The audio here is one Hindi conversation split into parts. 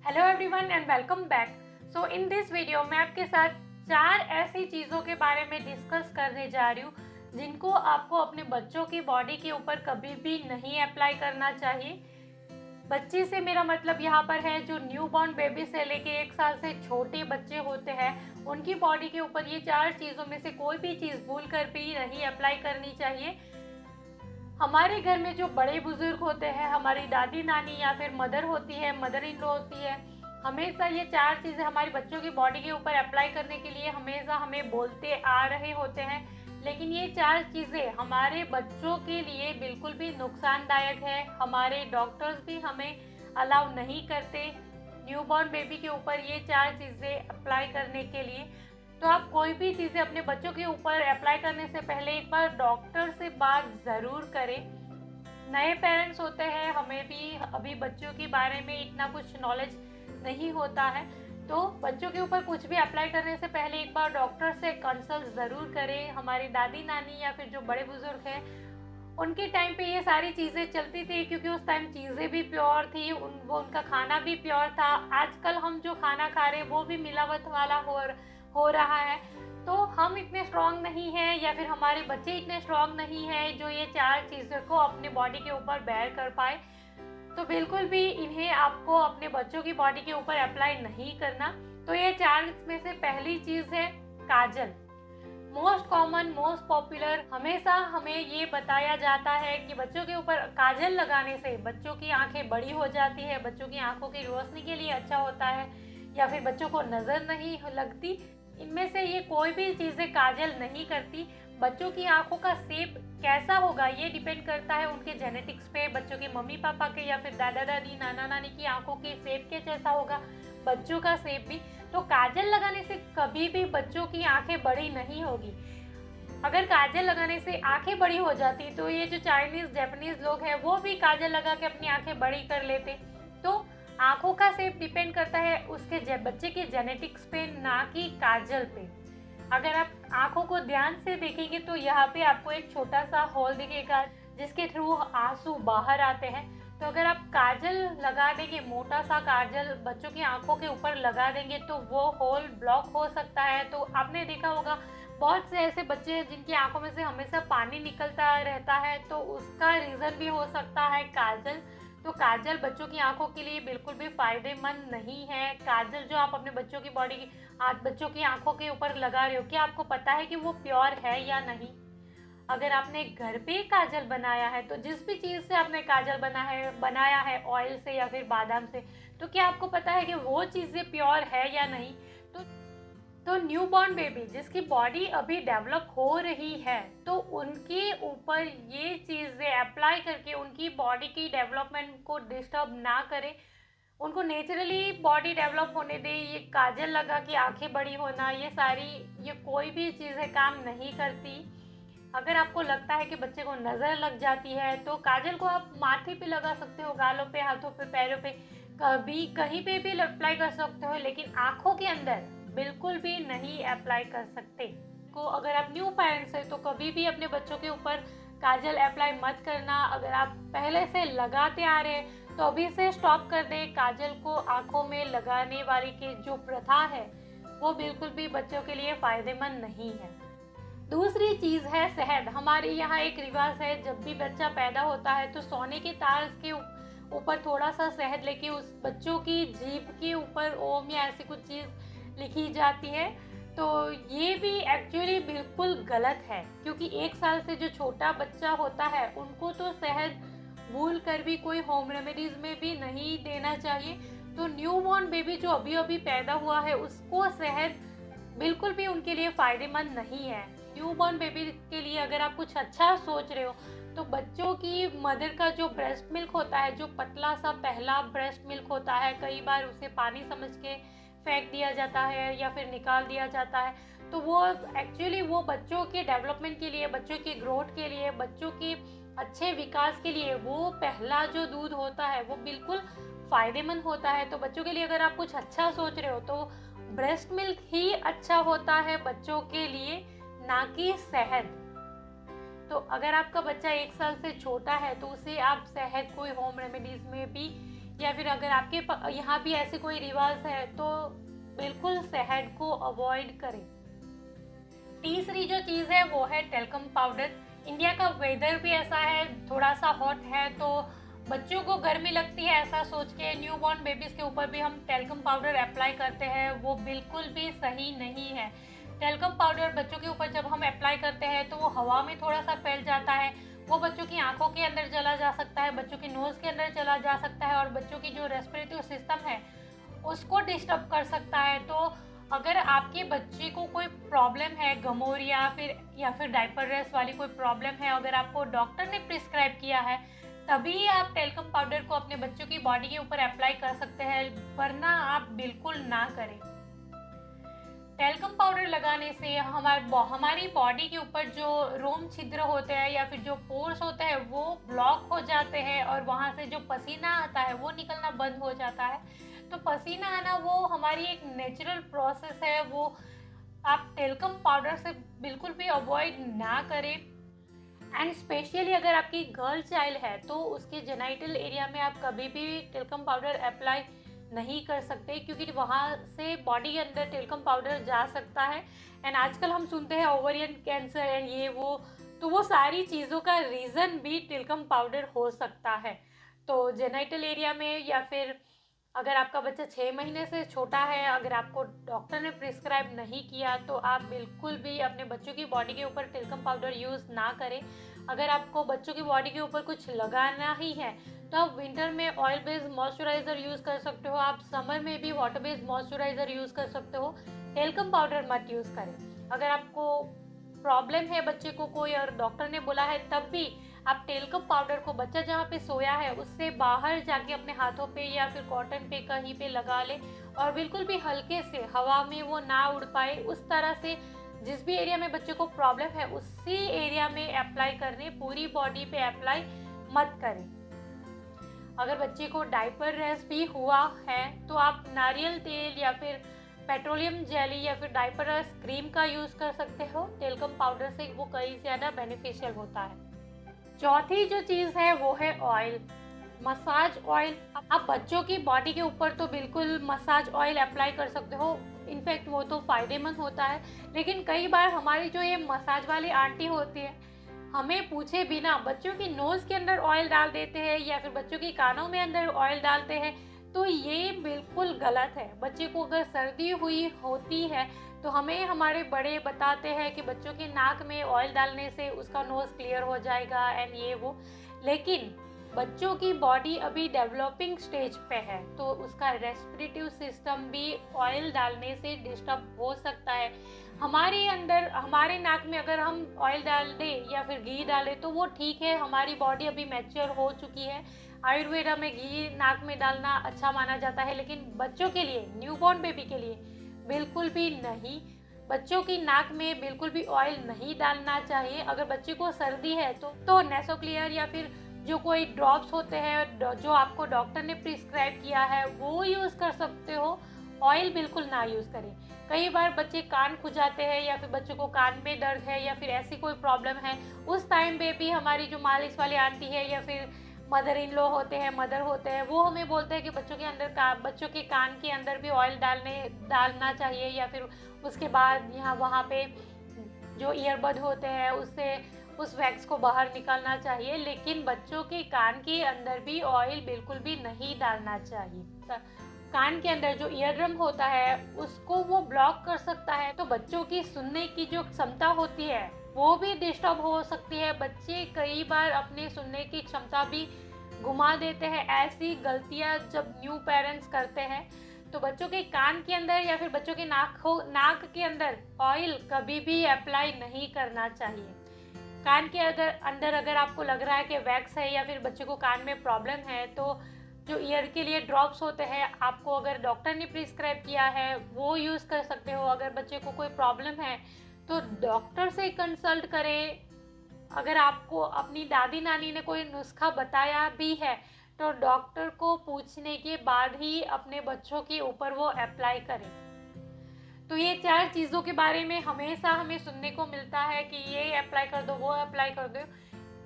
Hello everyone and welcome back. So in this video मैं आपके साथ 4 ऐसी चीज़ों के बारे में डिस्कस करने जा रही हूँ जिनको आपको अपने बच्चों की बॉडी के ऊपर कभी भी नहीं अप्लाई करना चाहिए। बच्चे से मेरा मतलब यहाँ पर है जो न्यूबॉर्न बेबी से लेके 1 साल से छोटे बच्चे होते हैं, उनकी बॉडी के ऊपर ये 4 चीज़ों में से कोई भी चीज़ भूल कर भी नहीं अप्लाई करनी चाहिए। हमारे घर में जो बड़े बुजुर्ग होते हैं, हमारी दादी नानी या फिर मदर होती है, मदर इन लॉ होती है, हमेशा ये 4 चीज़ें हमारी बच्चों की बॉडी के ऊपर अप्लाई करने के लिए हमेशा हमें बोलते आ रहे होते हैं। लेकिन ये 4 चीज़ें हमारे बच्चों के लिए बिल्कुल भी नुकसानदायक है। हमारे डॉक्टर्स भी हमें अलाउ नहीं करते न्यूबॉर्न बेबी के ऊपर ये 4 चीज़ें अप्लाई करने के लिए। तो आप कोई भी चीज़ें अपने बच्चों के ऊपर अप्लाई करने से पहले एक बार डॉक्टर से बात ज़रूर करें। नए पेरेंट्स होते हैं, हमें भी अभी बच्चों के बारे में इतना कुछ नॉलेज नहीं होता है, तो बच्चों के ऊपर कुछ भी अप्लाई करने से पहले एक बार डॉक्टर से कंसल्ट ज़रूर करें। हमारी दादी नानी या फिर जो बड़े बुजुर्ग हैं, उनके टाइम पे ये सारी चीज़ें चलती थी क्योंकि उस टाइम चीज़ें भी प्योर थी, उनका खाना भी प्योर था। आजकल हम जो खाना खा रहे हैं वो भी मिलावट वाला हो रहा है। तो हम इतने स्ट्रांग नहीं हैं या फिर हमारे बच्चे इतने स्ट्रांग नहीं हैं जो ये 4 चीज़ों को अपने बॉडी के ऊपर बेयर कर पाए। तो बिल्कुल भी इन्हें आपको अपने बच्चों की बॉडी के ऊपर अप्लाई नहीं करना। तो ये 4 में से पहली चीज़ है काजल। मोस्ट कॉमन, मोस्ट पॉपुलर, हमेशा हमें ये बताया जाता है कि बच्चों के ऊपर काजल लगाने से बच्चों की आंखें बड़ी हो जाती है, बच्चों की आंखों की रोशनी के लिए अच्छा होता है, या फिर बच्चों को नज़र नहीं लगती। इनमें से ये कोई भी चीज़ें काजल नहीं करती। बच्चों की आंखों का शेप कैसा होगा ये डिपेंड करता है उनके जेनेटिक्स पे। बच्चों के मम्मी पापा के या फिर दादा दादी नाना नानी की आंखों के शेप के जैसा होगा बच्चों का शेप भी। तो काजल लगाने से कभी भी बच्चों की आंखें बड़ी नहीं होगी। अगर काजल लगाने से आंखें बड़ी हो जाती तो ये जो चाइनीज़ जापानीज़ लोग हैं वो भी काजल लगा के अपनी आंखें बड़ी कर लेते। तो आंखों का शेप डिपेंड करता है उसके बच्चे के जेनेटिक्स पे, ना कि काजल पे। अगर आप आंखों को ध्यान से देखेंगे तो यहाँ पे आपको एक छोटा सा होल दिखेगा जिसके थ्रू आंसू बाहर आते हैं। तो अगर आप काजल लगा देंगे, मोटा सा काजल बच्चों की आंखों के ऊपर लगा देंगे तो वो होल ब्लॉक हो सकता है। तो आपने देखा होगा बहुत से ऐसे बच्चे हैं जिनकी आंखों में से हमेशा पानी निकलता रहता है, तो उसका रीज़न भी हो सकता है काजल। तो काजल बच्चों की आंखों के लिए बिल्कुल भी फ़ायदेमंद नहीं है। काजल जो आप अपने बच्चों की बच्चों की आंखों के ऊपर लगा रहे हो, क्या आपको पता है कि वो प्योर है या नहीं? अगर आपने घर पे काजल बनाया है, तो जिस भी चीज़ से आपने काजल बनाया है ऑयल से या फिर बादाम से, तो क्या आपको पता है कि वो चीज़ें प्योर है या नहीं? तो न्यूबॉर्न बेबी जिसकी बॉडी अभी डेवलप हो रही है, तो उनके ऊपर ये चीज़ें अप्लाई करके उनकी बॉडी की डेवलपमेंट को डिस्टर्ब ना करें। उनको नेचुरली बॉडी डेवलप होने दें। ये काजल लगा के आंखें बड़ी होना, ये कोई भी चीज़ें काम नहीं करती। अगर आपको लगता है कि बच्चे को नज़र लग जाती है तो काजल को आप माथे पे लगा सकते हो, गालों पे, हाथों पे, पैरों पे, कभी कहीं पे भी अप्लाई कर सकते हो, लेकिन आँखों के अंदर बिल्कुल भी नहीं अप्लाई कर सकते। को अगर आप न्यू पेरेंट्स हैं तो कभी भी अपने बच्चों के ऊपर काजल अप्लाई मत करना। अगर आप पहले से लगाते आ रहे हैं तो अभी से स्टॉप कर दें। काजल को आँखों में लगाने वाली की जो प्रथा है वो बिल्कुल भी बच्चों के लिए फ़ायदेमंद नहीं है। दूसरी चीज़ है शहद। हमारे यहाँ एक रिवाज है, जब भी बच्चा पैदा होता है तो सोने के तार के ऊपर थोड़ा सा शहद लेके उस बच्चों की जीभ के ऊपर ओम या ऐसी कुछ चीज़ लिखी जाती है। तो ये भी एक्चुअली बिल्कुल गलत है, क्योंकि 1 साल से जो छोटा बच्चा होता है उनको तो शहद भूल कर भी कोई होम रेमेडीज़ में भी नहीं देना चाहिए। तो न्यूबॉर्न बेबी जो अभी अभी पैदा हुआ है उसको शहद बिल्कुल भी उनके लिए फ़ायदेमंद नहीं है। न्यूबॉर्न बेबी के लिए अगर आप कुछ अच्छा सोच रहे हो तो बच्चों की मदर का जो ब्रेस्ट मिल्क होता है, जो पतला सा पहला ब्रेस्ट मिल्क होता है, कई बार उसे पानी समझ के फेंक दिया जाता है या फिर निकाल दिया जाता है। तो वो एक्चुअली वो बच्चों के डेवलपमेंट के लिए, बच्चों की ग्रोथ के लिए, बच्चों के अच्छे विकास के लिए वो पहला जो दूध होता है वो बिल्कुल फ़ायदेमंद होता है। तो बच्चों के लिए अगर आप कुछ अच्छा सोच रहे हो तो ब्रेस्ट मिल्क ही अच्छा होता है बच्चों के लिए, ना कि शहद। तो अगर आपका बच्चा 1 साल से छोटा है तो उसे आप शहद कोई होम रेमेडीज़ में भी या फिर अगर आपके यहाँ भी ऐसे कोई रिवाज है तो बिल्कुल शहद को अवॉइड करें। तीसरी जो चीज़ है वो है टेल्कम पाउडर। इंडिया का वेदर भी ऐसा है, थोड़ा सा हॉट है, तो बच्चों को गर्मी लगती है ऐसा सोच के न्यूबॉर्न बेबीज़ के ऊपर भी हम टेल्कम पाउडर अप्लाई करते हैं, वो बिल्कुल भी सही नहीं है। टेल्कम पाउडर बच्चों के ऊपर जब हम अप्लाई करते हैं तो वो हवा में थोड़ा सा फैल जाता है, वो बच्चों की आंखों के अंदर चला जा सकता है, बच्चों की नोज़ के अंदर चला जा सकता है और बच्चों की जो रेस्पिरेटरी सिस्टम है उसको डिस्टर्ब कर सकता है। तो अगर आपके बच्चे को कोई प्रॉब्लम है, गमोरिया या फिर डायपर रेस वाली कोई प्रॉब्लम है, अगर आपको डॉक्टर ने प्रिस्क्राइब किया है तभी आप टेल्कम पाउडर को अपने बच्चों की बॉडी के ऊपर अप्लाई कर सकते हैं, वरना आप बिल्कुल ना करें। टेल्कम पाउडर लगाने से हमारी बॉडी के ऊपर जो रोम छिद्र होते हैं या फिर जो पोर्स होते हैं वो ब्लॉक हो जाते हैं और वहाँ से जो पसीना आता है वो निकलना बंद हो जाता है। तो पसीना आना वो हमारी एक नेचुरल प्रोसेस है, वो आप टेल्कम पाउडर से बिल्कुल भी अवॉइड ना करें। एंड स्पेशली अगर आपकी गर्ल चाइल्ड है तो उसके जेनाइटल एरिया में आप कभी भी टेल्कम पाउडर अप्लाई नहीं कर सकते, क्योंकि वहाँ से बॉडी के अंदर टेल्कम पाउडर जा सकता है। एंड आजकल हम सुनते हैं ओवरियन कैंसर एंड ये वो, तो वो सारी चीज़ों का रीज़न भी टेल्कम पाउडर हो सकता है। तो जेनाइटल एरिया में या फिर अगर आपका बच्चा 6 महीने से छोटा है, अगर आपको डॉक्टर ने प्रिस्क्राइब नहीं किया तो आप बिल्कुल भी अपने बच्चों की बॉडी के ऊपर टेल्कम पाउडर यूज़ ना करें। अगर आपको बच्चों की बॉडी के ऊपर कुछ लगाना ही है तो आप विंटर में ऑयल बेस्ड मॉइस्चराइज़र यूज़ कर सकते हो, आप समर में भी वाटर बेस्ड मॉइस्चराइज़र यूज़ कर सकते हो, टेल्कम पाउडर मत यूज़ करें। अगर आपको प्रॉब्लम है बच्चे को कोई और डॉक्टर ने बोला है तब भी आप टेल्कम पाउडर को बच्चा जहाँ पे सोया है उससे बाहर जाके अपने हाथों पे या फिर कॉटन पे कहीं पे लगा ले और बिल्कुल भी हल्के से हवा में वो ना उड़ पाए, उस तरह से जिस भी एरिया में बच्चे को प्रॉब्लम है उसी एरिया में अप्लाई करने, पूरी बॉडी पे अप्लाई मत करें। अगर बच्चे को डायपर रैश भी हुआ है तो आप नारियल तेल या फिर पेट्रोलियम जेली या फिर डायपर रैश क्रीम का यूज़ कर सकते हो, टेल्कम पाउडर से वो कई ज़्यादा बेनिफिशियल होता है। चौथी जो चीज़ है वो है ऑयल, मसाज ऑयल। आप बच्चों की बॉडी के ऊपर तो बिल्कुल मसाज ऑयल अप्लाई कर सकते हो, इनफैक्ट वो तो फ़ायदेमंद होता है, लेकिन कई बार हमारी जो ये मसाज वाली आंटी होती है हमें पूछे बिना बच्चों की नोज़ के अंदर ऑयल डाल देते हैं या फिर बच्चों की कानों में अंदर ऑयल डालते हैं, तो ये बिल्कुल गलत है। बच्चे को अगर सर्दी हुई होती है तो हमें हमारे बड़े बताते हैं कि बच्चों के नाक में ऑयल डालने से उसका नोज़ क्लियर हो जाएगा एंड ये वो, लेकिन बच्चों की बॉडी अभी डेवलपिंग स्टेज पे है तो उसका रेस्पिरेटिव सिस्टम भी ऑयल डालने से डिस्टर्ब हो सकता है। हमारे नाक में अगर हम ऑयल डाल दें या फिर घी डालें तो वो ठीक है, हमारी बॉडी अभी मैच्योर हो चुकी है, आयुर्वेदा में घी नाक में डालना अच्छा माना जाता है, लेकिन बच्चों के लिए, न्यूबॉर्न बेबी के लिए बिल्कुल भी नहीं। बच्चों की नाक में बिल्कुल भी ऑयल नहीं डालना चाहिए। अगर बच्चे को सर्दी है तो नेसोक्लियर या फिर जो कोई ड्रॉप्स होते हैं जो आपको डॉक्टर ने प्रिस्क्राइब किया है वो यूज़ कर सकते हो, ऑयल बिल्कुल ना यूज़ करें। कई बार बच्चे कान खुजाते हैं या फिर बच्चों को कान में दर्द है या फिर ऐसी कोई प्रॉब्लम है, उस टाइम पे भी हमारी जो मालिश वाली आंटी है या फिर मदर इन लॉ होते हैं, मदर होते हैं, वो हमें बोलते हैं कि बच्चों के कान के अंदर भी ऑयल डालना चाहिए या फिर उसके बाद यहाँ वहाँ पे जो ईयरबड होते हैं उससे उस वैक्स को बाहर निकालना चाहिए, लेकिन बच्चों के कान के अंदर भी ऑयल बिल्कुल भी नहीं डालना चाहिए। कान के अंदर जो ईयरड्रम होता है उसको वो ब्लॉक कर सकता है, तो बच्चों की सुनने की जो क्षमता होती है वो भी डिस्टर्ब हो सकती है। बच्चे कई बार अपने सुनने की क्षमता भी घुमा देते हैं, ऐसी गलतियां जब न्यू पेरेंट्स करते हैं। तो बच्चों के कान के अंदर या फिर बच्चों के नाक के अंदर ऑयल कभी भी अप्लाई नहीं करना चाहिए। कान के अंदर अगर आपको लग रहा है कि वैक्स है या फिर बच्चे को कान में प्रॉब्लम है तो जो ईयर के लिए ड्रॉप्स होते हैं आपको अगर डॉक्टर ने प्रिस्क्राइब किया है वो यूज़ कर सकते हो। अगर बच्चे को कोई प्रॉब्लम है तो डॉक्टर से कंसल्ट करें। अगर आपको अपनी दादी नानी ने कोई नुस्खा बताया भी है तो डॉक्टर को पूछने के बाद ही अपने बच्चों के ऊपर वो अप्लाई करें। तो ये 4 चीज़ों के बारे में हमेशा हमें सुनने को मिलता है कि ये अप्लाई कर दो, वो अप्लाई कर दो।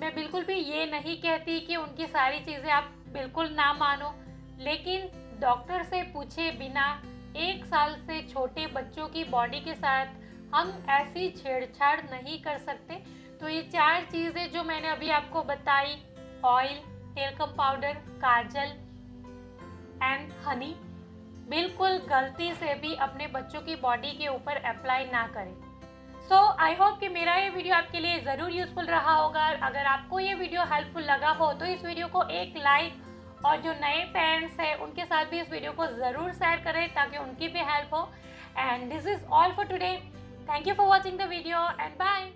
मैं बिल्कुल भी ये नहीं कहती कि उनकी सारी चीज़ें आप बिल्कुल ना मानो, लेकिन डॉक्टर से पूछे बिना 1 साल से छोटे बच्चों की बॉडी के साथ हम ऐसी छेड़छाड़ नहीं कर सकते। तो ये 4 चीज़ें जो मैंने अभी आपको बताई, oil, talcum powder, Kajal and honey, बिल्कुल गलती से भी अपने बच्चों की बॉडी के ऊपर अप्लाई ना करें। सो आई होप कि मेरा ये वीडियो आपके लिए ज़रूर यूज़फुल रहा होगा। अगर आपको ये वीडियो हेल्पफुल लगा हो तो इस वीडियो को एक लाइक, और जो नए पेरेंट्स हैं उनके साथ भी इस वीडियो को ज़रूर शेयर करें ताकि उनकी भी हेल्प हो। And this is all for today. Thank you for watching the video and bye.